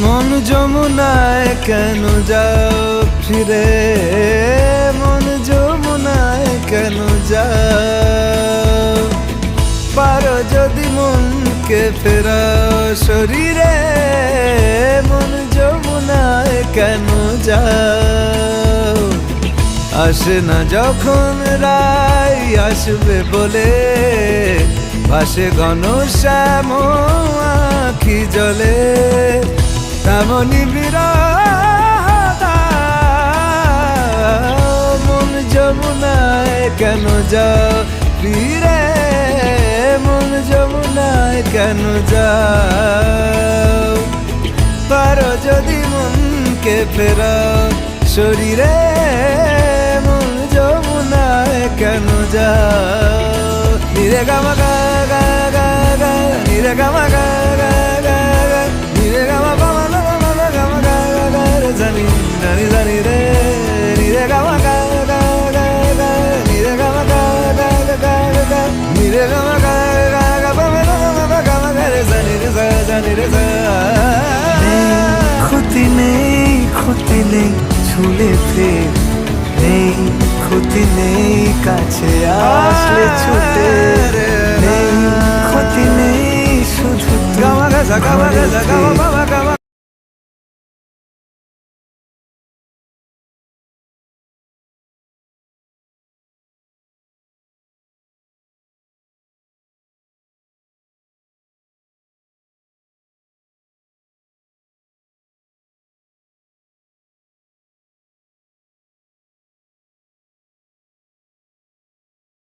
মন যমুনায় কেন যাও ফিরে, মন যমুনায় কেন যাও? পারো যদি মনকে ফেরাও শরীরে, মন যমুনায় কেন যাও? আসে না যখন রাই আসবে বলে, ভাসে ঘন শ্যাম আখি জলে, তেমনি বিরহ মন যমুনায় কেন যাও ফিরে, মন যমুনায় কেন যাও? পারো যদি মনকে ফেরাও শরীরে, মন যমুনায় কেন যাও? নিরে গামা গা গা গা গা, নিরে গামা গা গা গা গা, নিরে গামা গামা গামা গামা গা গা রে জানি জানি জানি রে, নিরে গামা গা গা গা গা, নিরে গামা গা গা গা গা, নিরে গামা গা গা গা গামা গামা গামা গা রে জানি রে জানি রে জা। ক্ষতি নেই ছুলে ফের, নেই ক্ষতি নেই কাছে আসলে ছুটে, নেই ক্ষতি নেই শুধু গামা গা গা গা গা